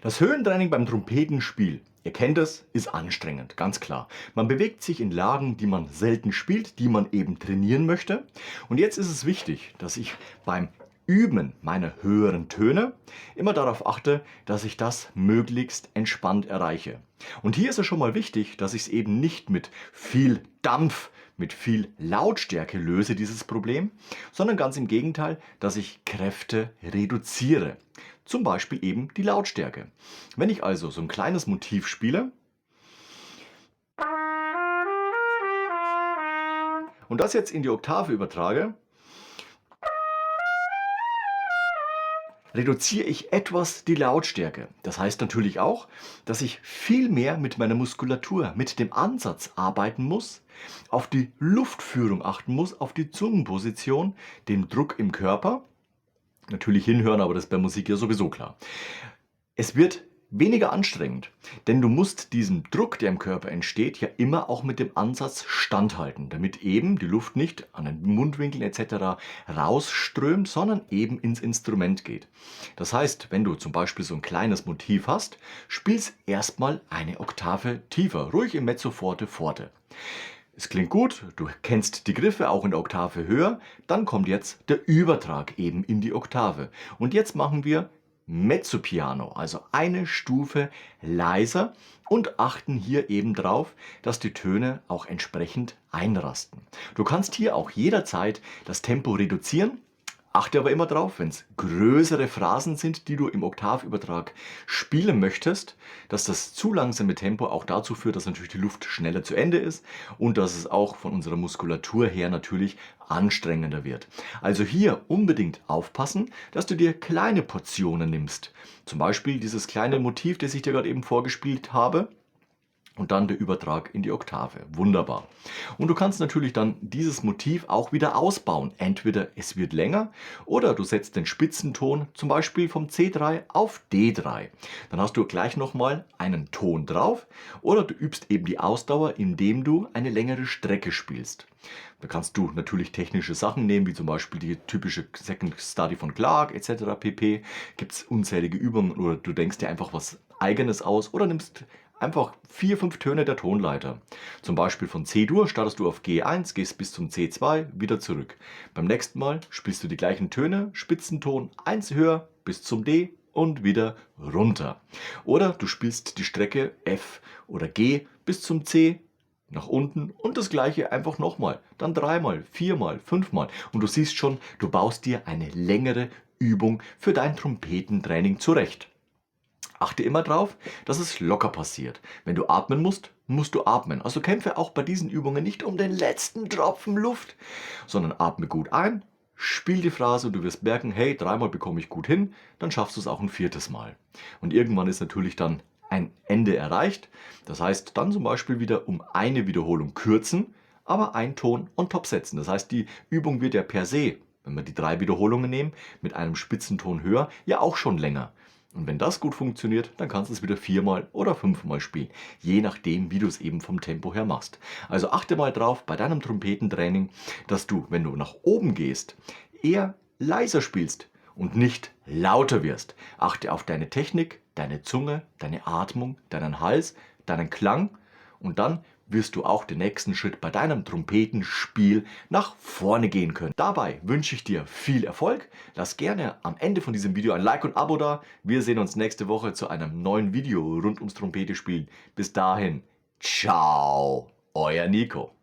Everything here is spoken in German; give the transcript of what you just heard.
Das Höhentraining beim Trompetenspiel, ihr kennt es, ist anstrengend, ganz klar. Man bewegt sich in Lagen, die man selten spielt, die man eben trainieren möchte. Und jetzt ist es wichtig, dass ich beim Üben meiner höheren Töne immer darauf achte, dass ich das möglichst entspannt erreiche. Und hier ist es schon mal wichtig, dass ich es eben nicht mit viel Dampf, mit viel Lautstärke löse, dieses Problem, sondern ganz im Gegenteil, dass ich Kräfte reduziere. Zum Beispiel eben die Lautstärke. Wenn ich also so ein kleines Motiv spiele und das jetzt in die Oktave übertrage, reduziere ich etwas die Lautstärke. Das heißt natürlich auch, dass ich viel mehr mit meiner Muskulatur, mit dem Ansatz arbeiten muss, auf die Luftführung achten muss, auf die Zungenposition, den Druck im Körper. Natürlich hinhören, aber das ist bei Musik ja sowieso klar. Es wird weniger anstrengend, denn du musst diesem Druck, der im Körper entsteht, ja immer auch mit dem Ansatz standhalten, damit eben die Luft nicht an den Mundwinkeln etc. rausströmt, sondern eben ins Instrument geht. Das heißt, wenn du zum Beispiel so ein kleines Motiv hast, spielst erstmal eine Oktave tiefer, ruhig im Mezzo forte forte. Es klingt gut, du kennst die Griffe auch in der Oktave höher, dann kommt jetzt der Übertrag eben in die Oktave. Und jetzt machen wir Mezzopiano, also eine Stufe leiser und achten hier eben drauf, dass die Töne auch entsprechend einrasten. Du kannst hier auch jederzeit das Tempo reduzieren. Achte aber immer drauf, wenn es größere Phrasen sind, die du im Oktavübertrag spielen möchtest, dass das zu langsame Tempo auch dazu führt, dass natürlich die Luft schneller zu Ende ist und dass es auch von unserer Muskulatur her natürlich anstrengender wird. Also hier unbedingt aufpassen, dass du dir kleine Portionen nimmst. Zum Beispiel dieses kleine Motiv, das ich dir gerade eben vorgespielt habe. Und dann der Übertrag in die Oktave. Wunderbar. Und du kannst natürlich dann dieses Motiv auch wieder ausbauen. Entweder es wird länger oder du setzt den Spitzenton zum Beispiel vom C3 auf D3. Dann hast du gleich nochmal einen Ton drauf oder du übst eben die Ausdauer, indem du eine längere Strecke spielst. Da kannst du natürlich technische Sachen nehmen, wie zum Beispiel die typische Second Study von Clark etc. pp. Gibt es unzählige Übungen oder du denkst dir einfach was Eigenes aus oder nimmst einfach 4, 5 Töne der Tonleiter. Zum Beispiel von C-Dur startest du auf G1, gehst bis zum C2, wieder zurück. Beim nächsten Mal spielst du die gleichen Töne, Spitzenton 1 höher bis zum D und wieder runter. Oder du spielst die Strecke F oder G bis zum C, nach unten und das gleiche einfach nochmal. Dann 3-mal, 4-mal, 5-mal. Und du siehst schon, du baust dir eine längere Übung für dein Trompetentraining zurecht. Achte immer drauf, dass es locker passiert. Wenn du atmen musst, musst du atmen. Also kämpfe auch bei diesen Übungen nicht um den letzten Tropfen Luft, sondern atme gut ein, spiel die Phrase und du wirst merken, hey, 3-mal bekomme ich gut hin, dann schaffst du es auch ein 4. Mal. Und irgendwann ist natürlich dann ein Ende erreicht. Das heißt, dann zum Beispiel wieder um eine Wiederholung kürzen, aber einen Ton on top setzen. Das heißt, die Übung wird ja per se, wenn wir die 3 Wiederholungen nehmen, mit einem Spitzenton höher, ja auch schon länger. Und wenn das gut funktioniert, dann kannst du es wieder 4-mal oder 5-mal spielen. Je nachdem, wie du es eben vom Tempo her machst. Also achte mal drauf bei deinem Trompetentraining, dass du, wenn du nach oben gehst, eher leiser spielst und nicht lauter wirst. Achte auf deine Technik, deine Zunge, deine Atmung, deinen Hals, deinen Klang und dann wirst du auch den nächsten Schritt bei deinem Trompetenspiel nach vorne gehen können. Dabei wünsche ich dir viel Erfolg. Lass gerne am Ende von diesem Video ein Like und Abo da. Wir sehen uns nächste Woche zu einem neuen Video rund ums Trompetespielen. Bis dahin, ciao, euer Nico.